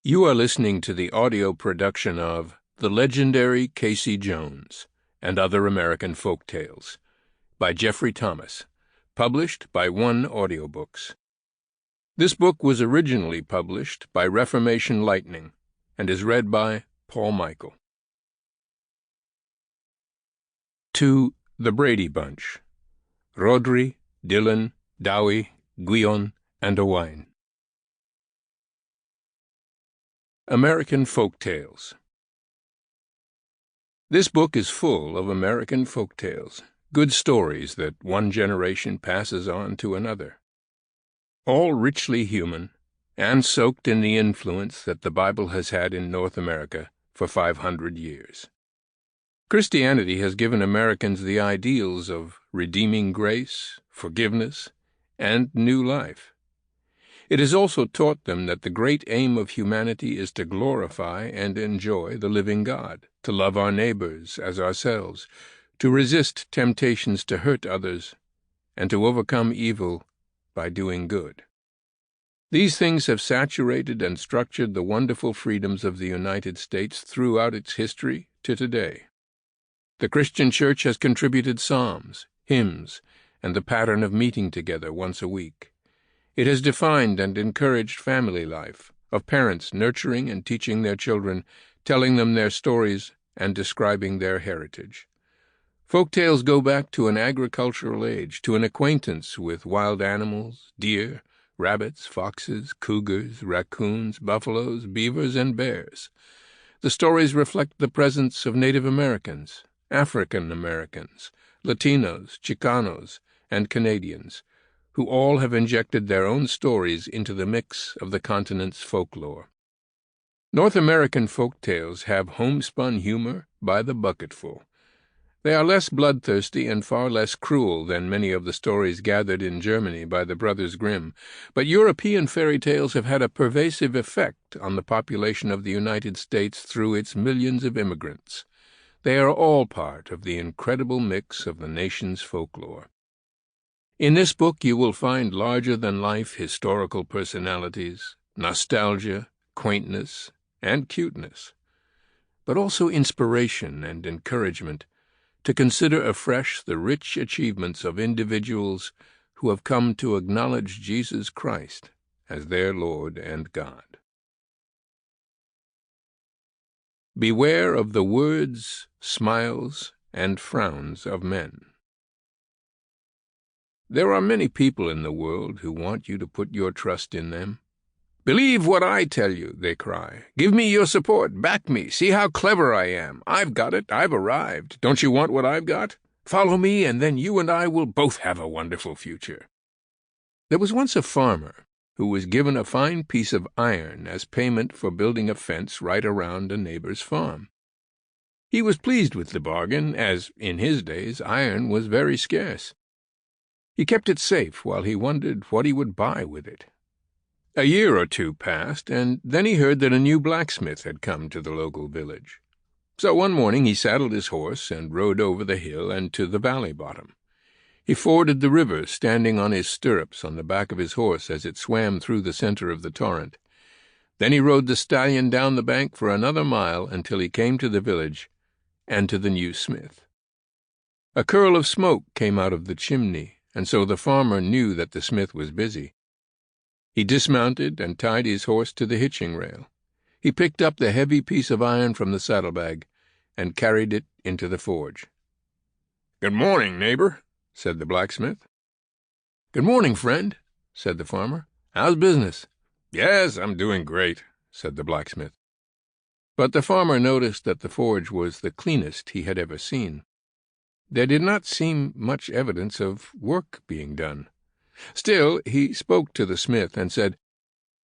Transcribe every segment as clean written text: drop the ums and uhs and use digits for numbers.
You are listening to the audio production of The Legendary Casey Jones and Other American Folktales by Geoffrey Thomas, published by Audiobooks. This book was originally published by Reformation Lightning and is read by Paul Michael. To the Brady Bunch, Rhodri, Dylan, Dowie, Gwion, and Owain. American Folktales. This book is full of American folktales, good stories that one generation passes on to another. All richly human, and soaked in the influence that the Bible has had in North America for 500 years. Christianity has given Americans the ideals of redeeming grace, forgiveness, and new life. It has also taught them that the great aim of humanity is to glorify and enjoy the living God, to love our neighbors as ourselves, to resist temptations to hurt others, and to overcome evil by doing good. These things have saturated and structured the wonderful freedoms of the United States throughout its history to today. The Christian Church has contributed psalms, hymns, and the pattern of meeting together once a week. It has defined and encouraged family life, of parents nurturing and teaching their children, telling them their stories and describing their heritage. Folktales go back to an agricultural age, to an acquaintance with wild animals, deer, rabbits, foxes, cougars, raccoons, buffaloes, beavers, and bears. The stories reflect the presence of Native Americans, African Americans, Latinos, Chicanos, and Canadians, who all have injected their own stories into the mix of the continent's folklore. North American folktales have homespun humor by the bucketful. They are less bloodthirsty and far less cruel than many of the stories gathered in Germany by the Brothers Grimm, but European fairy tales have had a pervasive effect on the population of the United States through its millions of immigrants. They are all part of the incredible mix of the nation's folklore. In this book you will find larger-than-life historical personalities, nostalgia, quaintness, and cuteness, but also inspiration and encouragement to consider afresh the rich achievements of individuals who have come to acknowledge Jesus Christ as their Lord and God. Beware of the words, smiles, and frowns of men. There are many people in the world who want you to put your trust in them. "Believe what I tell you," they cry. "Give me your support. Back me. See how clever I am. I've got it. I've arrived. Don't you want what I've got? Follow me, and then you and I will both have a wonderful future." There was once a farmer who was given a fine piece of iron as payment for building a fence right around a neighbor's farm. He was pleased with the bargain, as, in his days, iron was very scarce. He kept it safe while he wondered what he would buy with it. A year or two passed, and then he heard that a new blacksmith had come to the local village. So one morning he saddled his horse and rode over the hill and to the valley bottom. He forded the river, standing on his stirrups on the back of his horse as it swam through the center of the torrent. Then he rode the stallion down the bank for another mile until he came to the village and to the new smith. A curl of smoke came out of the chimney, and so the farmer knew that the smith was busy. He dismounted and tied his horse to the hitching rail. He picked up the heavy piece of iron from the saddlebag and carried it into the forge. "Good morning, neighbor," said the blacksmith. "Good morning, friend," said the farmer. "How's business?" "Yes, I'm doing great," said the blacksmith. But the farmer noticed that the forge was the cleanest he had ever seen. There did not seem much evidence of work being done. Still, he spoke to the smith and said,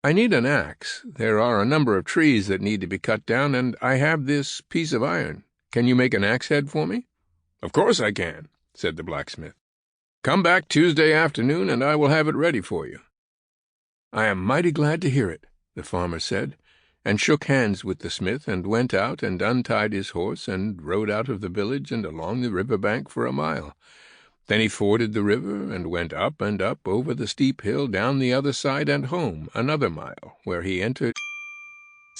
"I need an axe. There are a number of trees that need to be cut down, and I have this piece of iron. Can you make an axe head for me?" "Of course I can," said the blacksmith. "Come back Tuesday afternoon, and I will have it ready for you." "I am mighty glad to hear it," the farmer said, and shook hands with the smith and went out and untied his horse and rode out of the village and along the river bank for a mile. Then he forded the river and went up and up over the steep hill down the other side and home another mile, where he entered.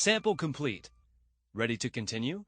Sample complete. Ready to continue?